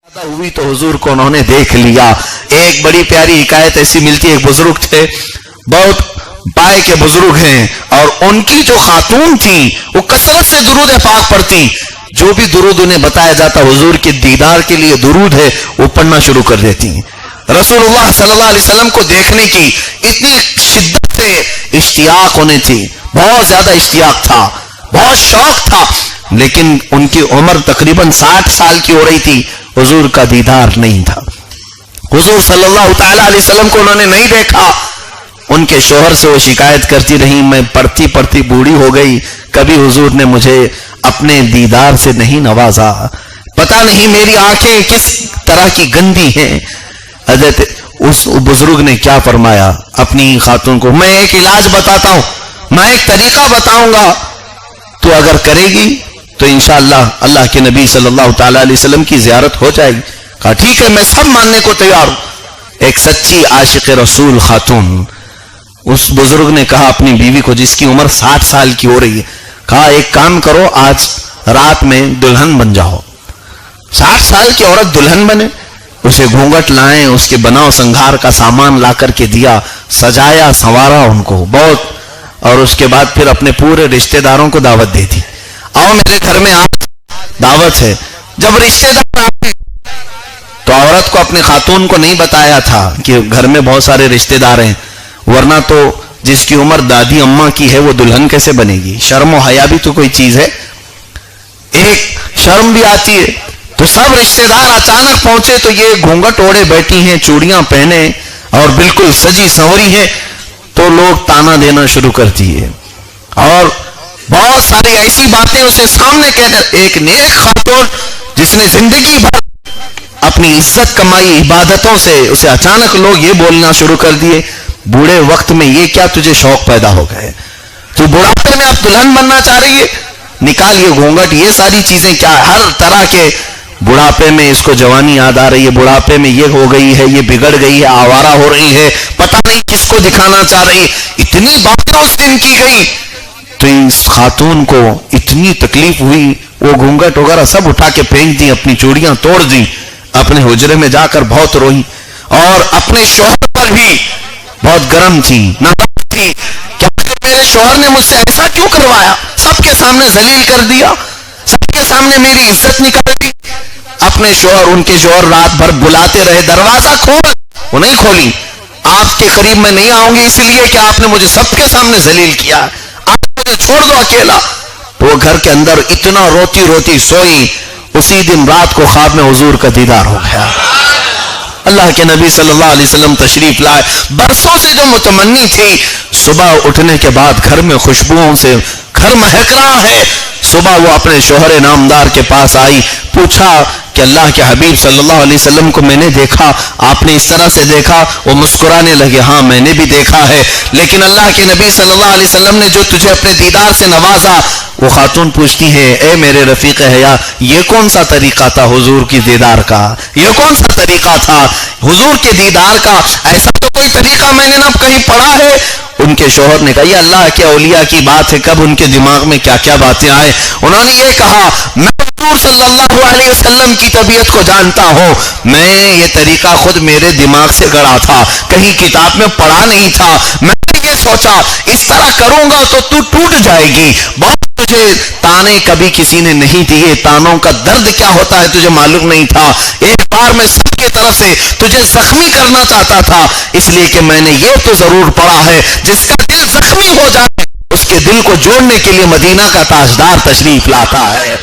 ہوئی تو حضور کو انہوں نے دیکھ لیا. ایک بڑی پیاری حکایت ایسی ملتی ہے. ایک بزرگ تھے, بہت پائے کے بزرگ ہیں, اور ان کی جو خاتون تھی وہ کثرت سے درود پاک پڑھتی. جو بھی درود انہیں بتایا جاتا حضور کے دیدار کے لیے درود ہے وہ پڑھنا شروع کر دیتی. رسول اللہ صلی اللہ علیہ وسلم کو دیکھنے کی اتنی شدت سے اشتیاق انہیں تھی, بہت زیادہ اشتیاق تھا, بہت شوق تھا, لیکن ان کی عمر تقریباً 60 سال کی ہو رہی تھی. حضور کا دیدار نہیں تھا. حضور صلی اللہ تعالی علیہ وسلم کو انہوں نے نہیں دیکھا. ان کے شوہر سے وہ شکایت کرتی رہی, میں پڑھتی پڑھتی بوڑھی ہو گئی, کبھی حضور نے مجھے اپنے دیدار سے نہیں نوازا, پتہ نہیں میری آنکھیں کس طرح کی گندی ہیں. حضرت اس بزرگ نے کیا فرمایا اپنی خاتون کو, میں ایک علاج بتاتا ہوں, میں ایک طریقہ بتاؤں گا, تو اگر کرے گی تو انشاءاللہ اللہ کے نبی صلی اللہ تعالی علیہ وسلم کی زیارت ہو جائے گی. کہا ٹھیک ہے, میں سب ماننے کو تیار ہوں. ایک سچی عاشق رسول خاتون, اس بزرگ نے کہا اپنی بیوی کو جس کی عمر 60 سال کی ہو رہی ہے, کہا ایک کام کرو, آج رات میں دلہن بن جاؤ. 60 سال کی عورت دلہن بنے, اسے گھونگھٹ لائیں, اس کے بناؤ سنگھار کا سامان لا کر کے دیا, سجایا سنوارا ان کو بہت, اور اس کے بعد پھر اپنے پورے رشتہ داروں کو دعوت دے دی, آؤ میرے گھر میں آج دعوت ہے. جب رشتہ دار آئے تو عورت کو اپنے خاتون کو نہیں بتایا تھا کہ گھر میں بہت سارے رشتہ دار ہیں, ورنہ تو جس کی عمر دادی اماں کی ہے وہ دلہن کیسے بنے گی. شرم و حیا بھی تو کوئی چیز ہے, ایک شرم بھی آتی ہے. تو سب رشتہ دار اچانک پہنچے تو یہ گھونگھٹ اوڑے بیٹھی ہیں, چوڑیاں پہنے اور بالکل سجی سنوری ہے, تو لوگ تانا دینا شروع کرتی ہے اور بہت ساری ایسی باتیں اسے سامنے کہنے. ایک نیک خاتون جس نے زندگی بھر اپنی عزت کمائی عبادتوں سے, اسے اچانک لوگ یہ بولنا شروع کر دیے, بوڑھے وقت میں یہ کیا تجھے شوق پیدا ہو گئے, تو بڑھاپے میں اب دلہن بننا چاہ رہی ہے, نکال یہ گھونگھٹ, یہ ساری چیزیں کیا, ہر طرح کے بڑھاپے میں اس کو جوانی یاد آ رہی ہے, بڑھاپے میں یہ ہو گئی ہے, یہ بگڑ گئی ہے, آوارہ ہو رہی ہے, پتہ نہیں کس کو دکھانا چاہ رہی. اتنی باتیں اس دن کی گئی تو اس خاتون کو اتنی تکلیف ہوئی, وہ گھونگھٹ وغیرہ سب اٹھا کے پھینک دی, اپنی چوڑیاں توڑ دی, اپنے حجرے میں جا کر بہت روئی, اور اپنے شوہر پر بھی بہت گرم تھی, ناراض تھی کہ میرے شوہر نے مجھ سے ایسا کیوں کروایا, سب کے سامنے ذلیل کر دیا, سب کے سامنے میری عزت نکال دی. اپنے شوہر, ان کے شوہر رات بھر بلاتے رہے, دروازہ کھول, وہ نہیں کھولی. آپ کے قریب میں نہیں آؤں گی اس لیے کہ آپ نے مجھے سب کے سامنے ذلیل کیا, آپ مجھے چھوڑ دو اکیلا. تو وہ گھر کے اندر اتنا روتی روتی سوئی. اسی دن رات کو خواب میں حضور کا دیدار ہو گیا. اللہ کے نبی صلی اللہ علیہ وسلم تشریف لائے. برسوں سے جو متمنی تھی, صبح اٹھنے کے بعد گھر میں خوشبوؤں سے گھر مہک رہا ہے. صبح وہ اپنے شوہر نامدار کے پاس آئی, پوچھا کہ اللہ کے حبیب صلی اللہ علیہ وسلم کو میں نے دیکھا, آپ نے اس طرح سے دیکھا؟ وہ مسکرانے لگے, ہاں میں نے بھی دیکھا ہے, لیکن اللہ کے نبی صلی اللہ علیہ وسلم نے جو تجھے اپنے دیدار سے نوازا. وہ خاتون پوچھتی ہے, اے میرے رفیق حیا, یہ کون سا طریقہ تھا حضور کی دیدار کا, یہ کون سا طریقہ تھا حضور کے دیدار کا, ایسا تو کوئی طریقہ میں نے نہ کہیں پڑھا ہے. ان کے شوہر نے کہا یہ اللہ کے اولیاء کی بات ہے, کب ان کے دماغ میں کیا کیا باتیں آئے. انہوں نے یہ کہا, میں حضور صلی اللہ علیہ وسلم کی طبیعت کو جانتا ہوں, میں یہ طریقہ خود میرے دماغ سے گڑا تھا, کہیں کتاب میں پڑھا نہیں تھا. میں نے یہ سوچا اس طرح کروں گا تو تو ٹوٹ جائے گی. بہت تجھے تانے کبھی کسی نے نہیں دیے, تانوں کا درد کیا ہوتا ہے تجھے معلوم نہیں تھا. ایک بار میں سب کی طرف سے تجھے زخمی کرنا چاہتا تھا, اس لیے کہ میں نے یہ تو ضرور پڑھا ہے, جس کا دل زخمی ہو جائے اس کے دل کو جوڑنے کے لیے مدینہ کا تاجدار تشریف لاتا ہے.